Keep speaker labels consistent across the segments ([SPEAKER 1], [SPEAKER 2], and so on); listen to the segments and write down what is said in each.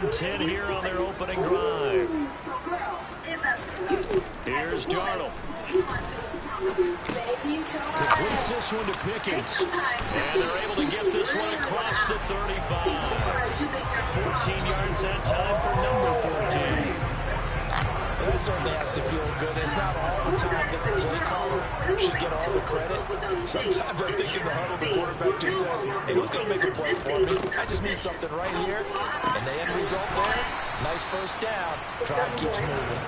[SPEAKER 1] and 10 here on their opening drive. Here's Darnold. Completes this one to Pickens. And they're able to get this one across the 35. 14 yards that time for number 14.
[SPEAKER 2] That certainly has to feel good. It's not all the time that the play caller should get all the credit. Sometimes I think in the huddle, the quarterback just says, hey, who's going to make a play for me? I just need something right here. And the end result there, nice first down. Drive keeps moving.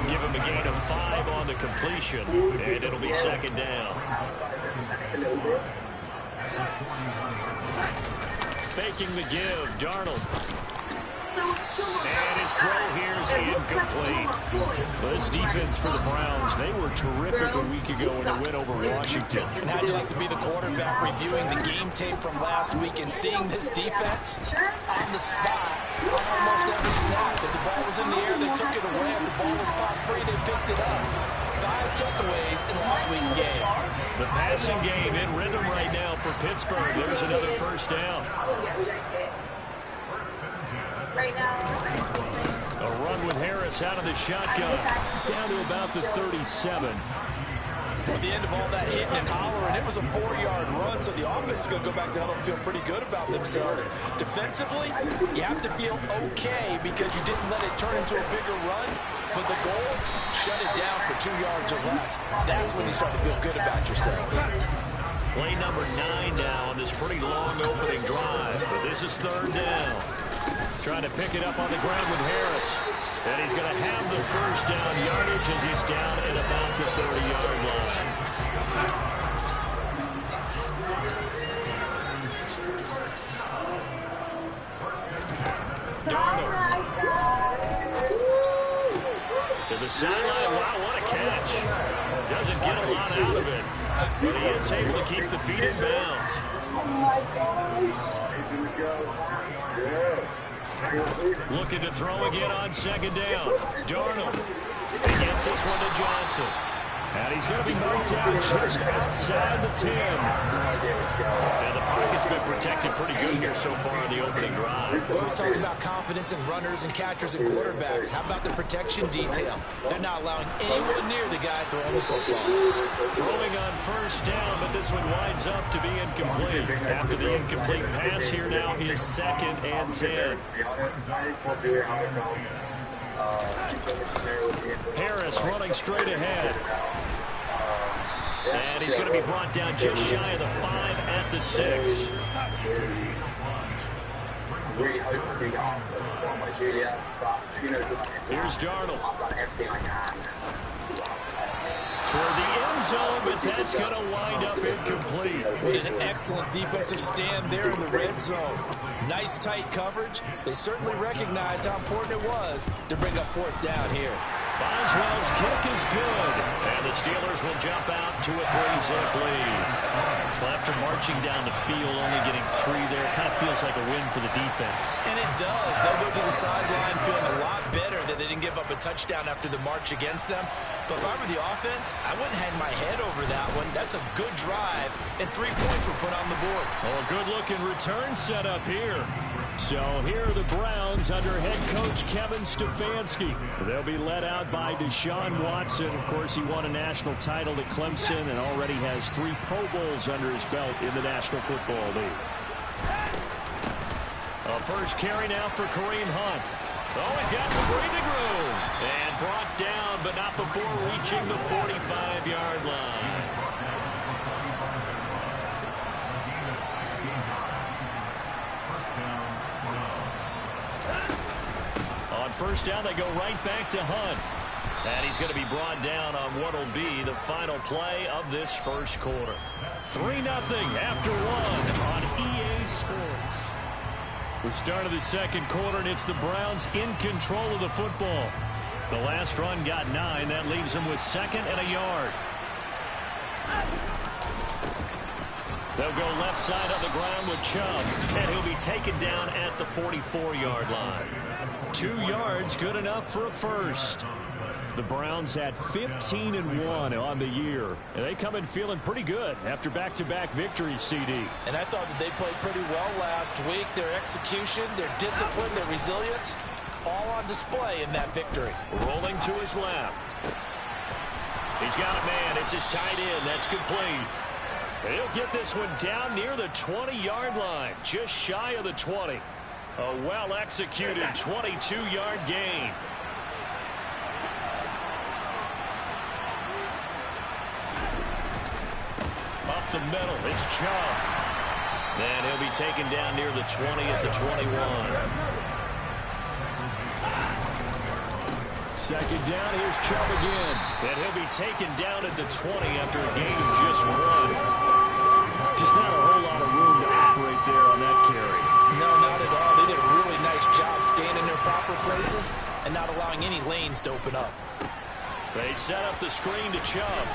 [SPEAKER 1] Give him a gain of 5 on the completion, and it'll be second down. Faking the give, Darnold. And his throw here is incomplete. Well, this defense for the Browns, they were terrific a week ago when they went over Washington.
[SPEAKER 2] And how'd you like to be the quarterback reviewing the game tape from last week and seeing this defense on the spot on almost every snap? If the ball was in the air, they took it away. If the ball was popped free, they picked it up. 5 takeaways in last week's game.
[SPEAKER 1] The passing game in rhythm right now for Pittsburgh. There's another first down. A run with Harris out of the shotgun, down to about the 37.
[SPEAKER 2] At the end of all that hitting and hollering, it was a 4-yard run, so the offense is going to go back to huddle and feel pretty good about themselves. Defensively, you have to feel okay because you didn't let it turn into a bigger run, but the goal, shut it down for 2 yards or less. That's when you start to feel good about yourselves.
[SPEAKER 1] Play number 9 now on this pretty long opening drive, but this is third down. Trying to pick it up on the ground with Harris. And he's going to have the first down yardage as he's down at about the 30-yard line. Darnold. To the sideline. Wow, what a catch. Doesn't get a lot out of it. But he is able to keep the feet in bounds.
[SPEAKER 3] Oh my gosh.
[SPEAKER 1] Looking to throw again on second down. Darnold. He gets this one to Johnson. And he's going to be knocked out just outside the 10. And the pocket's been protected pretty good here so far in the opening drive.
[SPEAKER 2] We always talk about confidence in runners and catchers and quarterbacks. How about the protection detail? They're not allowing anyone near the guy throwing the football.
[SPEAKER 1] Throwing on first down, but this one winds up to be incomplete. After the incomplete pass, here now is 2nd and 10. Harris running straight ahead. And he's going to be brought down just shy of the 5 at the 6. Here's Darnold. Toward the end zone, but that's going to wind up incomplete.
[SPEAKER 2] What an excellent defensive stand there in the red zone. Nice tight coverage. They certainly recognized how important it was to bring up 4th down here.
[SPEAKER 1] Boswell's kick is good, and the Steelers will jump out to a 3-zip lead. Well, after marching down the field, only getting 3 there, it kind of feels like a win for the defense.
[SPEAKER 2] And it does. They'll go to the sideline feeling a lot better that they didn't give up a touchdown after the march against them. But if I were the offense, I wouldn't hang my head over that one. That's a good drive, and 3 points were put on the board.
[SPEAKER 1] Oh, a good-looking return set up here. So here are the Browns under head coach Kevin Stefanski. They'll be led out by Deshaun Watson. Of course, he won a national title at Clemson and already has 3 Pro Bowls under his belt in the National Football League. A first carry now for Kareem Hunt. Oh, he's got some breathing room. And brought down, but not before reaching the 45-yard line. On first down, they go right back to Hunt. And he's going to be brought down on what will be the final play of this first quarter. 3-0 after 1 on EA Sports. The start of the second quarter, and it's the Browns in control of the football. The last run got 9. That leaves them with 2nd and a yard. They'll go left side on the ground with Chubb, and he'll be taken down at the 44-yard line. 2 yards, good enough for a first. The Browns had 15-1 on the year, and they come in feeling pretty good after back-to-back victories, CD.
[SPEAKER 2] And I thought that they played pretty well last week. Their execution, their discipline, their resilience, all on display in that victory.
[SPEAKER 1] Rolling to his left. He's got a man. It's his tight end. That's complete. He'll get this one down near the 20-yard line, just shy of the 20. A well-executed 22-yard gain. Up the middle, it's Chubb. And he'll be taken down near the 20 at the 21. Second down, here's Chubb again. And he'll be taken down at the 20 after a gain of just 1. Just not a whole lot of room to operate there on that carry.
[SPEAKER 2] No, not at all. They did a really nice job staying in their proper places and not allowing any lanes to open up.
[SPEAKER 1] They set up the screen to Chubb.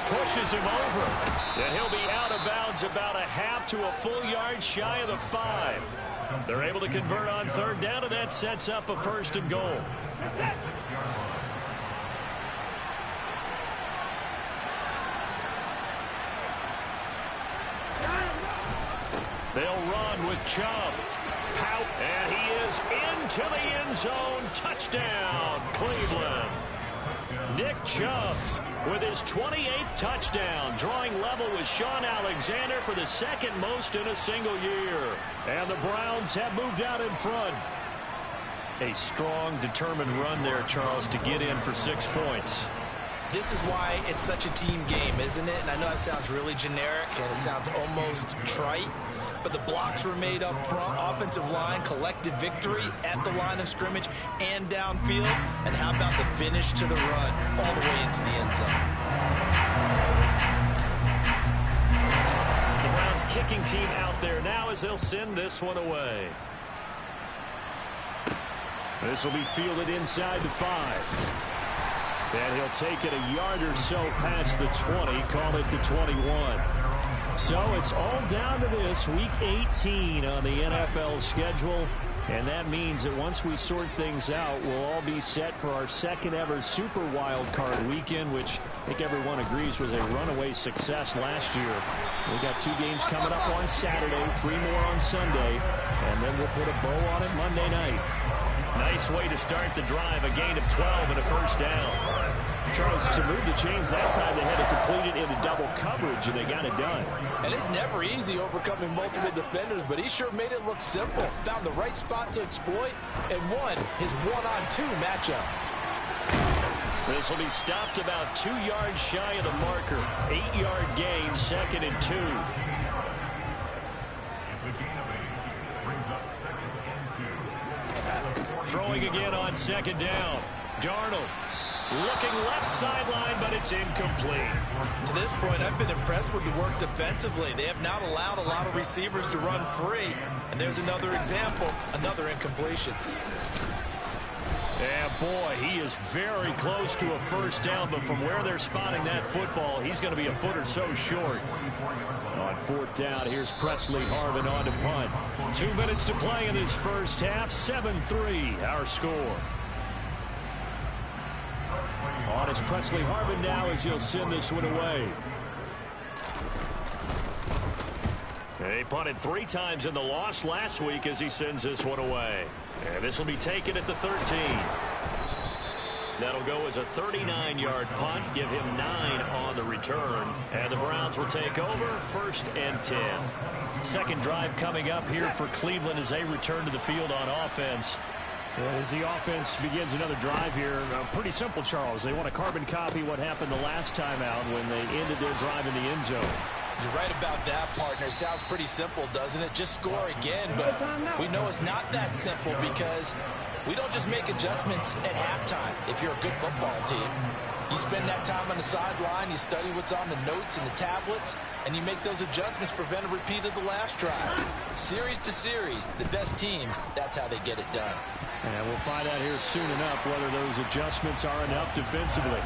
[SPEAKER 1] Pushes him over. And he'll be out of bounds about a half to a full yard shy of the 5. They're able to convert on third down, and that sets up a 1st and goal. They'll run with Chubb. And he is into the end zone. Touchdown, Cleveland. Nick Chubb with his 28th touchdown, drawing level with Shaun Alexander for the 2nd most in a single year. And the Browns have moved out in front. A strong, determined run there, Charles, to get in for 6 points.
[SPEAKER 2] This is why it's such a team game, isn't it? And I know that sounds really generic and it sounds almost trite, but the blocks were made up front, offensive line, collective victory at the line of scrimmage and downfield. And how about the finish to the run all the way into the end zone?
[SPEAKER 1] The Browns kicking team out there now as they'll send this one away. This will be fielded inside the 5. And he'll take it a yard or so past the 20, call it the 21. So it's all down to this, Week 18 on the NFL schedule. And that means that once we sort things out, we'll all be set for our 2nd ever Super Wild Card weekend, which I think everyone agrees was a runaway success last year. We got 2 games coming up on Saturday, 3 more on Sunday, and then we'll put a bow on it Monday night. Nice way to start the drive, a gain of 12 and a 1st down. Charles, to move the chains that time, they had to complete it into double coverage, and they got it done.
[SPEAKER 2] And it's never easy overcoming multiple defenders, but he sure made it look simple. Found the right spot to exploit and won his 1-on-2 matchup.
[SPEAKER 1] This will be stopped about 2 yards shy of the marker. 8-yard gain, 2nd and 2. Throwing again on 2nd down. Darnold looking left sideline, but it's incomplete.
[SPEAKER 2] To this point, I've been impressed with the work defensively. They have not allowed a lot of receivers to run free. And there's another example, another incompletion.
[SPEAKER 1] Yeah, boy, he is very close to a 1st down, but from where they're spotting that football, he's going to be a foot or so short. On 4th down, here's Presley Harvin on to punt. 2 minutes to play in this first half. 7-3, our score. On is Presley Harvin now as he'll send this one away. He punted 3 times in the loss last week as he sends this one away. And this will be taken at the 13. That'll go as a 39-yard punt, give him 9 on the return. And the Browns will take over, 1st and 10. 2nd drive coming up here for Cleveland as they return to the field on offense. As the offense begins another drive here, pretty simple, Charles. They want to carbon copy what happened the last time out when they ended their drive in the end zone.
[SPEAKER 2] You're right about that, partner. Sounds pretty simple, doesn't it? Just score again, but we know it's not that simple because we don't just make adjustments at halftime if you're a good football team. You spend that time on the sideline, you study what's on the notes and the tablets, and you make those adjustments, prevent a repeat of the last drive. Series to series, the best teams, that's how they get it done.
[SPEAKER 1] And we'll find out here soon enough whether those adjustments are enough defensively.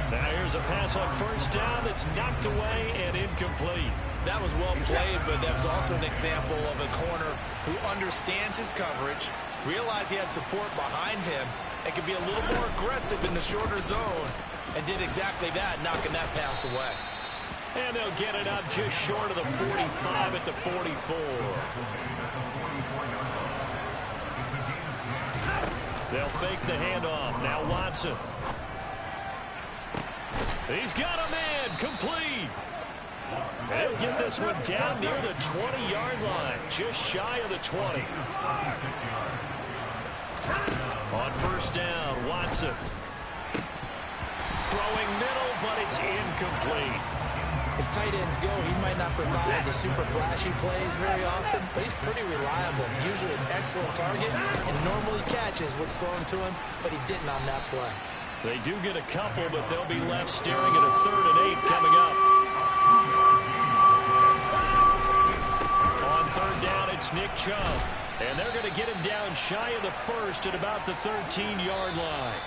[SPEAKER 1] Now here's a pass on 1st down that's knocked away and incomplete.
[SPEAKER 2] That was well played, but that was also an example of a corner who understands his coverage, realized he had support behind him, and could be a little more aggressive in the shorter zone, and did exactly that, knocking that pass away.
[SPEAKER 1] And they'll get it up just short of the 45 at the 44. They'll fake the handoff. Now Watson. He's got a man. Complete. They'll get this one down near the 20-yard line. Just shy of the 20. On first down, Watson. Throwing middle, but it's incomplete.
[SPEAKER 2] As tight ends go, he might not provide the super flashy plays very often, but he's pretty reliable. Usually an excellent target, and normally catches what's thrown to him, but he didn't on that play.
[SPEAKER 1] They do get a couple, but they'll be left staring at a 3rd and 8 coming up. On 3rd down, it's Nick Chubb, and they're going to get him down shy of the 1st at about the 13-yard line.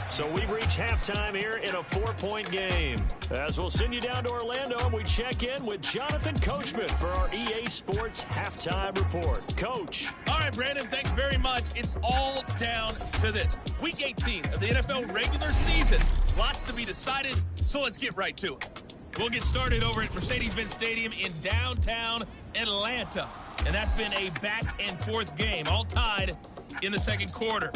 [SPEAKER 1] So we've reached halftime here in a 4-point game. As we'll send you down to Orlando, and we check in with Jonathan Coachman for our EA Sports Halftime Report. Coach.
[SPEAKER 4] All right, Brandon, thanks very much. It's all down to this. Week 18 of the NFL regular season. Lots to be decided, so let's get right to it. We'll get started over at Mercedes-Benz Stadium in downtown Atlanta. And that's been a back-and-forth game, all tied in the second quarter.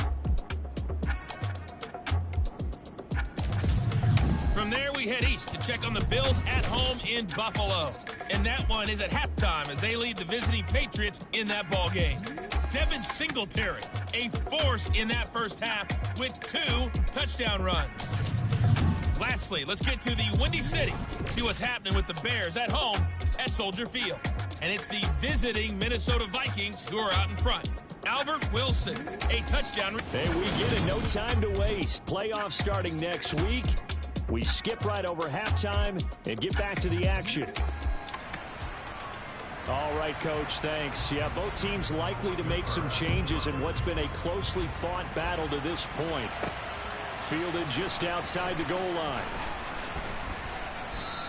[SPEAKER 4] From there, we head east to check on the Bills at home in Buffalo. And that one is at halftime as they lead the visiting Patriots in that ball game. Devin Singletary, a force in that first half with 2 touchdown runs. Lastly, let's get to the Windy City, see what's happening with the Bears at home at Soldier Field. And it's the visiting Minnesota Vikings who are out in front. Albert Wilson, a touchdown.
[SPEAKER 1] Hey, we get it. No time to waste. Playoffs starting next week. We skip right over halftime and get back to the action. All right, Coach, thanks. Yeah, both teams likely to make some changes in what's been a closely fought battle to this point. Fielded just outside the goal line.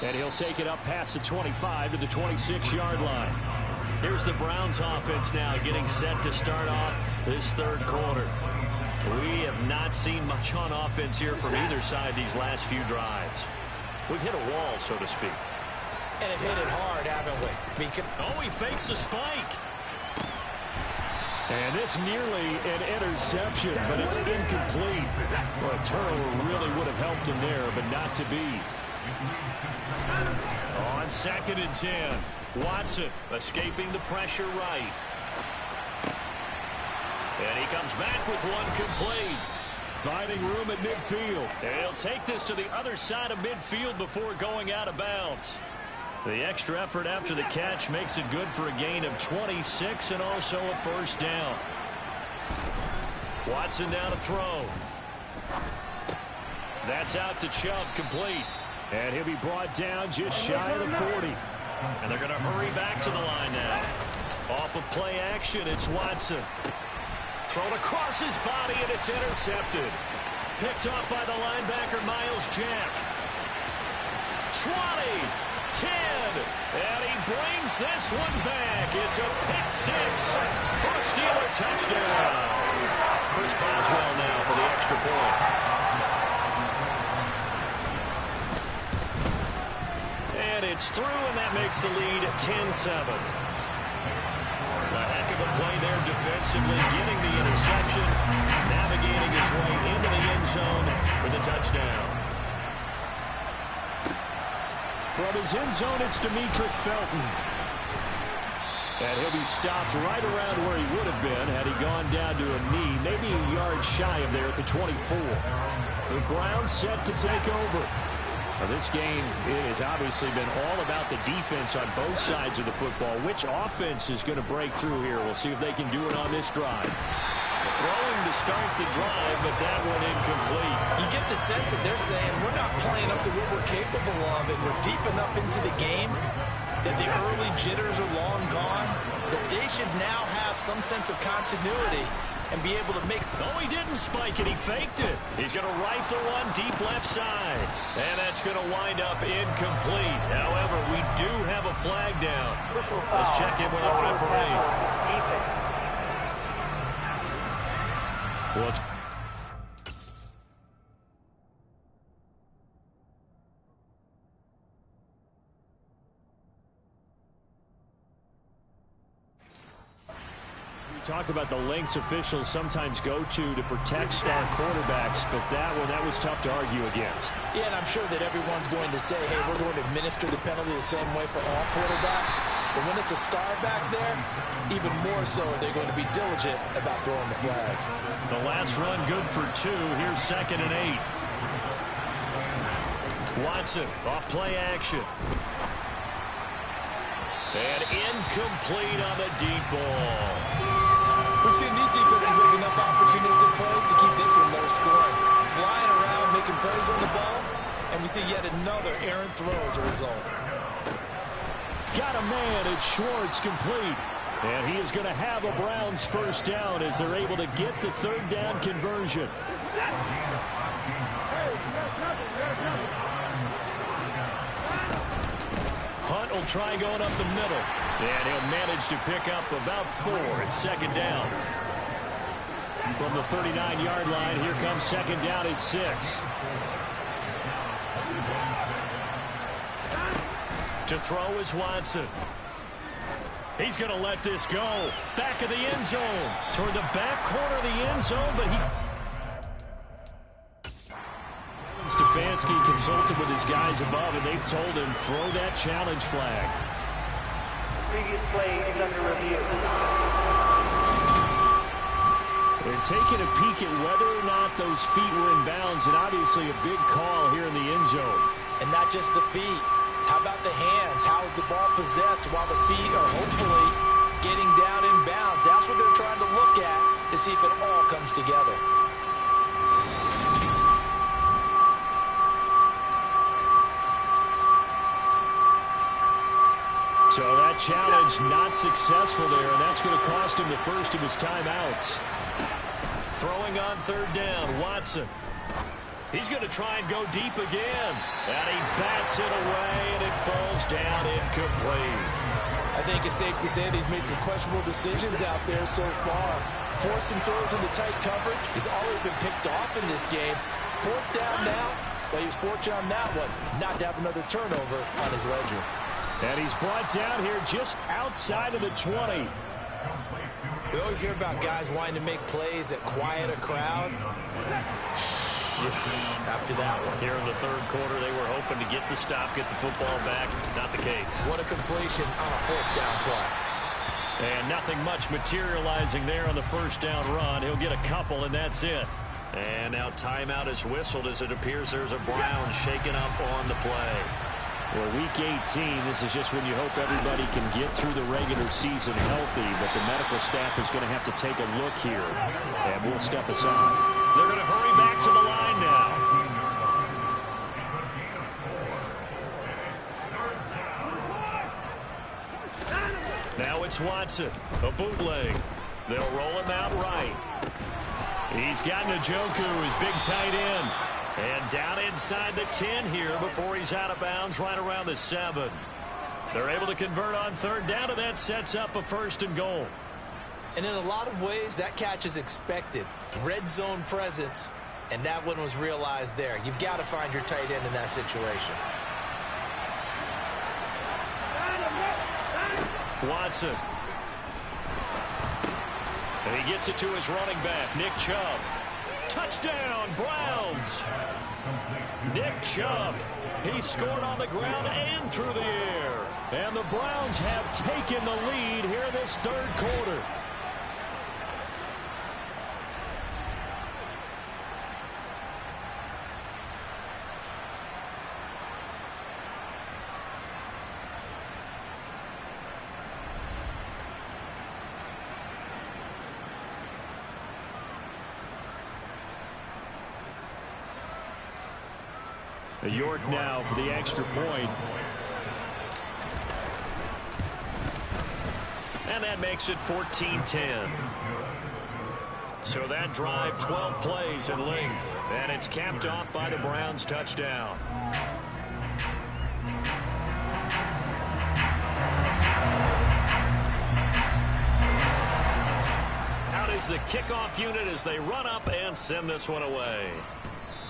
[SPEAKER 1] And he'll take it up past the 25 to the 26-yard line. Here's the Browns offense now getting set to start off this 3rd quarter. We have not seen much on offense here from either side these last few drives. We've hit a wall, so to speak.
[SPEAKER 2] And have hit it hard, haven't we?
[SPEAKER 1] Oh, he fakes a spike. And this nearly an interception, but it's incomplete. Well, a turnover really would have helped him there, but not to be. On 2nd and 10, Watson escaping the pressure right. And he comes back with one complete. Finding room at midfield. And he'll take this to the other side of midfield before going out of bounds. The extra effort after the catch makes it good for a gain of 26 and also a first down. Watson down to throw. That's out to Chubb, complete. And he'll be brought down just shy of the 40. And they're going to hurry back to the line now. Off of play action, it's Watson. Thrown across his body, and it's intercepted. Picked off by the linebacker, Miles Jack. 20, 10, and he brings this one back. It's a pick 6 for a Steeler touchdown. Chris Boswell now for the extra point. And it's through, and that makes the lead 10-7. A heck of a play there defensively, getting the interception, navigating his way into the end zone for the touchdown. From his end zone, it's Demetric Felton. And he'll be stopped right around where he would have been had he gone down to a knee, maybe a yard shy of there at the 24. The Browns set to take over. Now, this game has obviously been all about the defense on both sides of the football. Which offense is going to break through here? We'll see if they can do it on this drive. Throwing to start the drive, but that one incomplete.
[SPEAKER 2] You get the sense that they're saying we're not playing up to what we're capable of, and we're deep enough into the game that the early jitters are long gone, that they should now have some sense of continuity and be able to make...
[SPEAKER 1] No, he didn't spike it. He faked it. He's going to rifle one deep left side. And that's going to wind up incomplete. However, we do have a flag down. Let's check in with our referee. Well, Talk about the lengths officials sometimes go to protect star quarterbacks, but that was tough to argue against.
[SPEAKER 2] Yeah, and I'm sure that everyone's going to say, hey, we're going to administer the penalty the same way for all quarterbacks. But when it's a star back there, even more so are they going to be diligent about throwing the flag.
[SPEAKER 1] The last run good for 2. Here's 2nd and 8. Watson off play action. And incomplete on the deep ball.
[SPEAKER 2] We've seen these defenses make enough opportunistic plays to keep this one low scoring. Flying around, making plays on the ball, and we see yet another errant throw as a result.
[SPEAKER 1] Got a man at Schwartz, complete. And he is going to have a Browns first down as they're able to get the 3rd down conversion. Hunt will try going up the middle. And he'll manage to pick up about 4. It's 2nd down. From the 39-yard line, here comes 2nd down at 6. To throw is Watson. He's going to let this go. Back of the end zone. Toward the back corner of the end zone, but he... Stefanski consulted with his guys above, and they've told him, throw that challenge flag.
[SPEAKER 3] Previous play is under review.
[SPEAKER 1] They're taking a peek at whether or not those feet were in bounds, and obviously a big call here in the end zone.
[SPEAKER 2] And not just the feet. How about the hands? How is the ball possessed while the feet are hopefully getting down in bounds? That's what they're trying to look at to see if it all comes together.
[SPEAKER 1] So that challenge not successful there, and that's going to cost him the first of his timeouts. Throwing on 3rd down, Watson. He's going to try and go deep again. And he bats it away, and it falls down incomplete.
[SPEAKER 2] I think it's safe to say that he's made some questionable decisions out there so far. Forcing throws into tight coverage. He's already been picked off in this game. 4th down now, but he was fortunate on that one not to have another turnover on his ledger.
[SPEAKER 1] And he's brought down here just outside of the 20.
[SPEAKER 2] We always hear about guys wanting to make plays that quiet a crowd. After that one.
[SPEAKER 1] Here in the 3rd quarter, they were hoping to get the stop, get the football back. Not the case.
[SPEAKER 2] What a completion on a 4th down play.
[SPEAKER 1] And nothing much materializing there on the 1st down run. He'll get a couple, and that's it. And now timeout is whistled as it appears there's a Browns shaken up on the play. Well, week 18, this is just when you hope everybody can get through the regular season healthy, but the medical staff is going to have to take a look here, and we'll step aside. They're going to hurry back to the line now. Now it's Watson, a bootleg. They'll roll him out right. He's got Njoku, his big tight end. And down inside the 10 here before he's out of bounds right around the 7. They're able to convert on 3rd down, and that sets up a 1st and goal.
[SPEAKER 2] And in a lot of ways, that catch is expected. Red zone presence, and that one was realized there. You've got to find your tight end in that situation.
[SPEAKER 1] Watson. And he gets it to his running back, Nick Chubb. Touchdown, Browns. Nick Chubb. He scored on the ground and through the air. And the Browns have taken the lead here in this 3rd quarter. York now for the extra point. And that makes it 14-10. So that drive, 12 plays in length. And it's capped off by the Browns touchdown. Out is the kickoff unit as they run up and send this one away.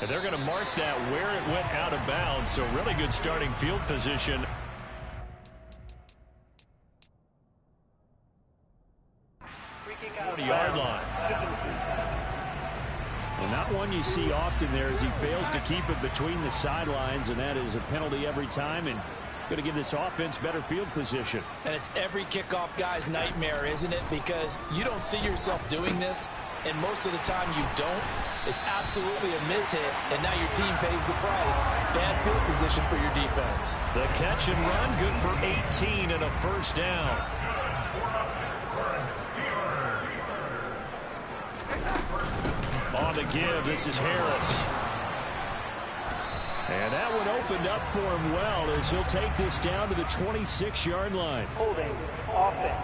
[SPEAKER 1] And they're going to mark that where it went out of bounds, so really good starting field position.
[SPEAKER 3] Free kick out
[SPEAKER 1] 40-yard line.
[SPEAKER 5] And not one you see often there as he fails to keep it between the sidelines, and that is a penalty every time, and going to give this offense better field position.
[SPEAKER 2] And it's every kickoff guy's nightmare, isn't it? Because you don't see yourself doing this, and most of the time you don't. It's absolutely a mishit, and now your team pays the price. Bad field position for your defense.
[SPEAKER 1] The catch and run, good for 18 and a first down. On the give, this is Harris. And that one opened up for him well as he'll take this down to the 26-yard line.
[SPEAKER 3] Holding offense.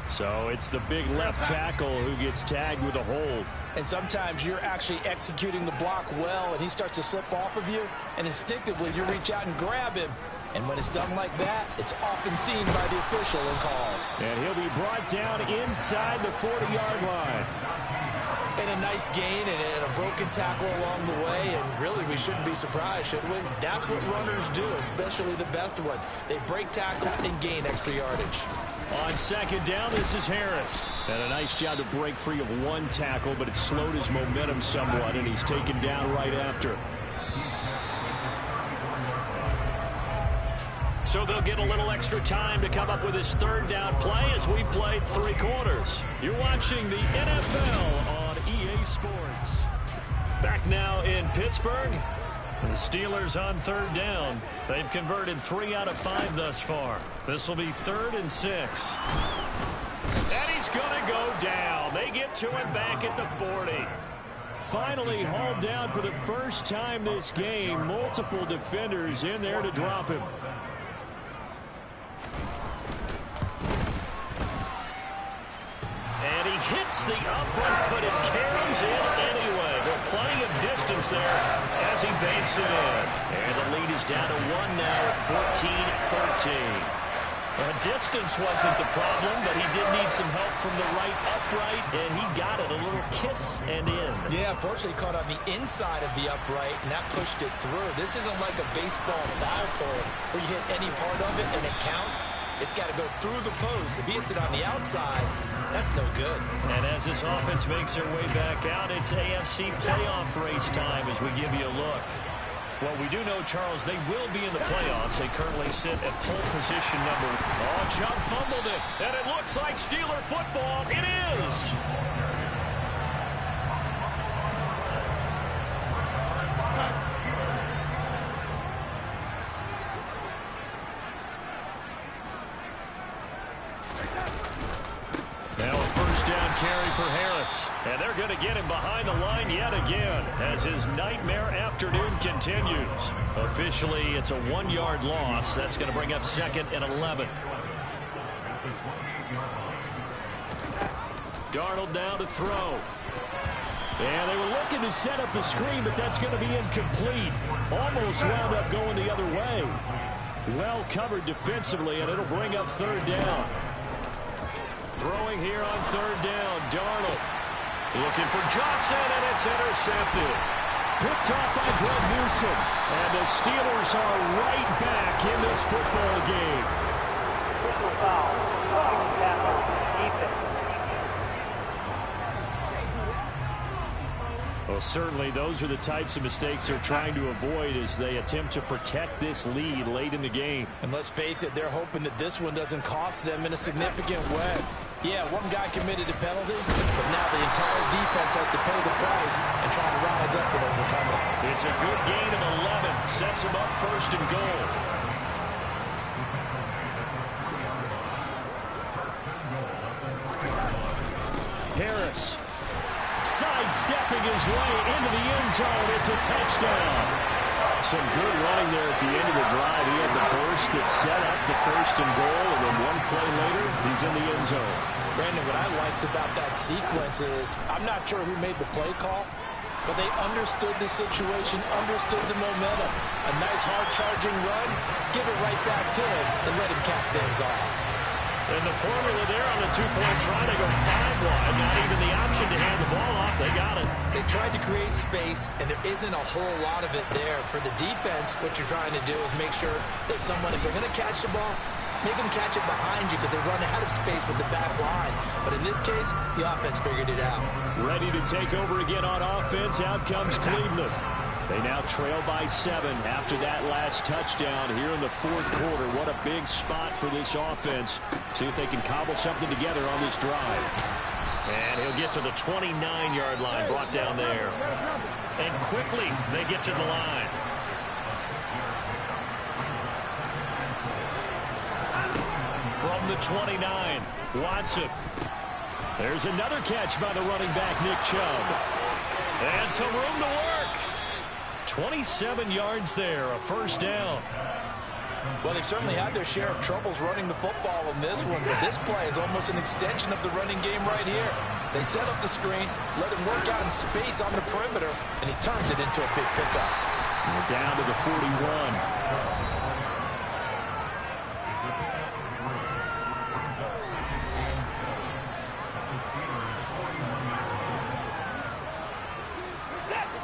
[SPEAKER 1] So it's the big left tackle who gets tagged with a hold.
[SPEAKER 2] And sometimes you're actually executing the block well, and he starts to slip off of you, and instinctively you reach out and grab him. And when it's done like that, it's often seen by the official and called.
[SPEAKER 1] And he'll be brought down inside the 40-yard line.
[SPEAKER 2] And a nice gain and a broken tackle along the way, and really we shouldn't be surprised, should we? That's what runners do, especially the best ones. They break tackles and gain extra yardage.
[SPEAKER 1] On second down, this is Harris. And a nice job to break free of one tackle, but it slowed his momentum somewhat, and he's taken down right after. So they'll get a little extra time to come up with his third down play as we played 3 quarters. You're watching the NFL on EA Sports. Back now in Pittsburgh. The Steelers on third down. They've converted 3 out of 5 thus far. This will be 3rd and 6. And he's going to go down. They get to him back at the 40. Finally hauled down for the first time this game. Multiple defenders in there to drop him. And he hits the upright, but it carries in anyway. There's plenty of distance there as he banks it in. And the lead is down to 1 now at 14-13. Distance wasn't the problem, but he did need some help from the right upright, and he got it. A little kiss and in.
[SPEAKER 2] Yeah, unfortunately caught on the inside of the upright, and that pushed it through. This isn't like a baseball foul pole where you hit any part of it and it counts. It's got to go through the post. If he hits it on the outside, that's no good. And as this offense makes their way back out, it's AFC playoff race time as we give you a look. Well, we do know, Charles, they will be in the playoffs. They currently sit at pole position number. Oh, Chubb fumbled it, and it looks like Steeler football. It is. Now a first down carry for Harris. And they're going to get him behind the line yet again as his nightmare afternoon continues. Officially, it's a 1-yard loss. That's going to bring up 2nd and 11. Darnold now to throw. And they were looking to set up the screen, but that's going to be incomplete. Almost wound up going the other way. Well covered defensively, and it'll bring up 3rd down. Throwing here on 3rd down, Darnold. Looking for Johnson, and it's intercepted. Picked off by Greg Newsome. And the Steelers are right back in this football game.
[SPEAKER 3] Personal foul. Tackle. Defense.
[SPEAKER 1] Well, certainly those are the types of mistakes they're trying to avoid as they attempt to protect this lead late in the game.
[SPEAKER 2] And let's face it, they're hoping that this one doesn't cost them in a significant way. Yeah, one guy committed a penalty, but now the entire defense has to pay the price and try to rise up and overcome it.
[SPEAKER 1] It's a good gain of 11. Sets him up 1st and goal. Harris sidestepping his way into the end zone. It's a touchdown. Some good running there at the end of the drive. He had the burst that set up the 1st and goal, and then one play later, he's in the end zone.
[SPEAKER 2] Brandon, what I liked about that sequence is I'm not sure who made the play call, but they understood the situation, understood the momentum. A nice hard-charging run, give it right back to him, and let him cap things off.
[SPEAKER 1] And the formula there on the 2-point try, they go 5 wide. Not even the option to hand the ball off. They got it.
[SPEAKER 2] They tried to create space, and there isn't a whole lot of it there. For the defense, what you're trying to do is make sure that if they're going to catch the ball, make them catch it behind you because they run out of space with the back line. But in this case, the offense figured it out.
[SPEAKER 5] Ready to take over again on offense. Out comes Cleveland. They now trail by 7 after that last touchdown here in the fourth quarter. What a big spot for this offense. See if they can cobble something together on this drive.
[SPEAKER 1] And he'll get to the 29-yard line, brought down there. And quickly they get to the line. From the 29, Watson. There's another catch by the running back, Nick Chubb. And some room to work. 27 yards there, a first down.
[SPEAKER 2] Well, they certainly had their share of troubles running the football in this one, but this play is almost an extension of the running game right here. They set up the screen, let him work out in space on the perimeter, and he turns it into a big pickup.
[SPEAKER 5] We're down to the 41.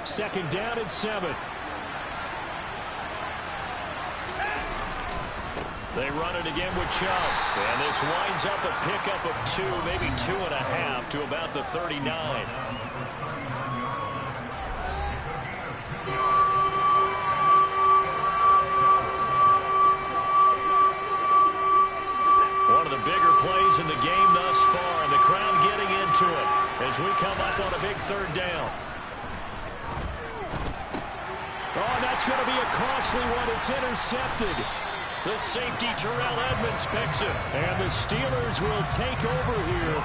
[SPEAKER 5] Second down at 7.
[SPEAKER 1] They run it again with Chubb. And this winds up a pickup of 2, maybe 2.5 to about the 39. One of the bigger plays in the game thus far, and the crowd getting into it as we come up on a big third down.
[SPEAKER 5] Oh, that's going to be a costly one. It's intercepted.
[SPEAKER 1] The safety, Terrell Edmonds, picks it.
[SPEAKER 5] And the Steelers will take over here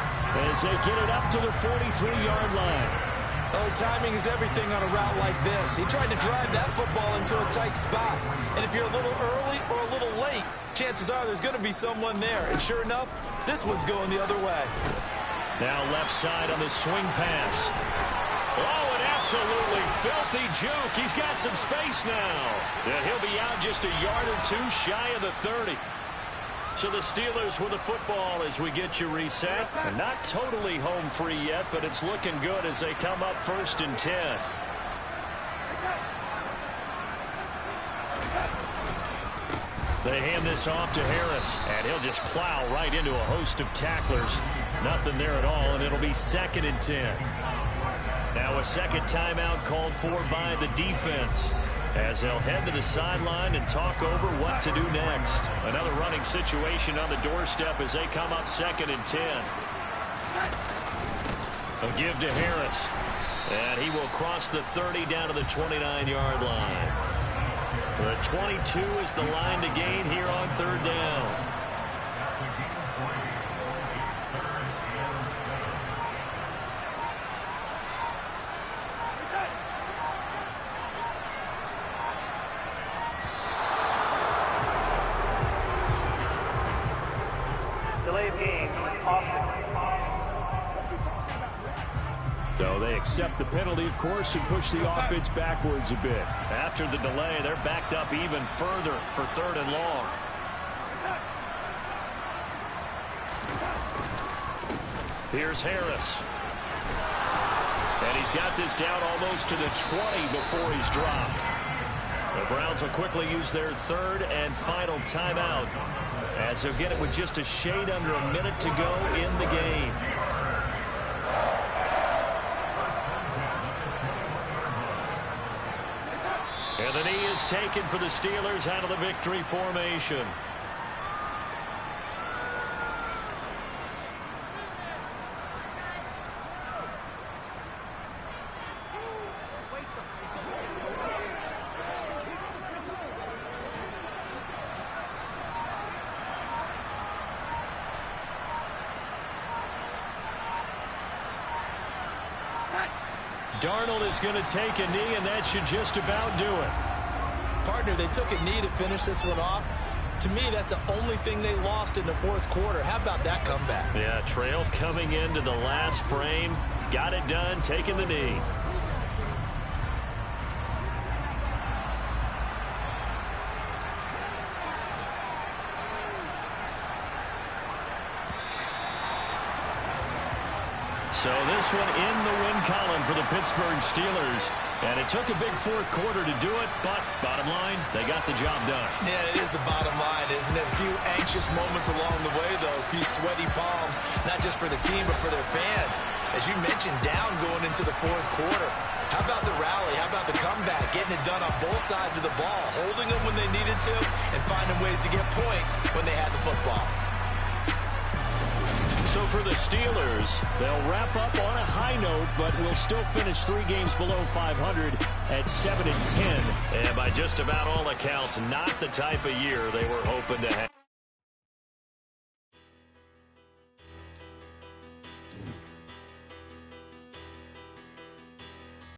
[SPEAKER 5] as they get it up to the 43-yard line.
[SPEAKER 2] Oh, timing is everything on a route like this. He tried to drive that football into a tight spot. And if you're a little early or a little late, chances are there's going to be someone there. And sure enough, this one's going the other way.
[SPEAKER 1] Now left side on the swing pass. Oh, an absolutely filthy juke. He's got some space now. And he'll be out just a yard or 2 shy of the 30. So the Steelers with the football as we get you reset. And not totally home free yet, but it's looking good as they come up 1st and 10. They hand this off to Harris, and he'll just plow right into a host of tacklers. Nothing there at all, and it'll be 2nd and 10. Now a second timeout called for by the defense as they'll head to the sideline and talk over what to do next. Another running situation on the doorstep as they come up 2nd and 10. A give to Harris, and he will cross the 30 down to the 29-yard line. The 22 is the line to gain here on 3rd down.
[SPEAKER 5] So they accept the penalty, of course, and push the offense backwards a bit.
[SPEAKER 1] After the delay, they're backed up even further for 3rd and long. Here's Harris. And he's got this down almost to the 20 before he's dropped. The Browns will quickly use their 3rd and final timeout as they'll get it with just a shade under a minute to go in the game. And the knee is taken for the Steelers out of the victory formation. Darnold is going to take a knee, and that should just about do it.
[SPEAKER 2] Partner, they took a knee to finish this one off. To me, that's the only thing they lost in the 4th quarter. How about that comeback?
[SPEAKER 1] Yeah, trailed coming into the last frame. Got it done, taking the knee. So this one in the win column for the Pittsburgh Steelers. And it took a big fourth quarter to do it, but bottom line, they got the job done.
[SPEAKER 2] Yeah, it is the bottom line, isn't it? A few anxious moments along the way, though. A few sweaty palms, not just for the team, but for their fans. As you mentioned, down going into the fourth quarter. How about the rally? How about the comeback? Getting it done on both sides of the ball, holding them when they needed to, and finding ways to get points when they had the football.
[SPEAKER 1] So for the Steelers, they'll wrap up on a high note, but will still finish 3 games below 500 at 7-10. And by just about all accounts, not the type of year they were hoping to have.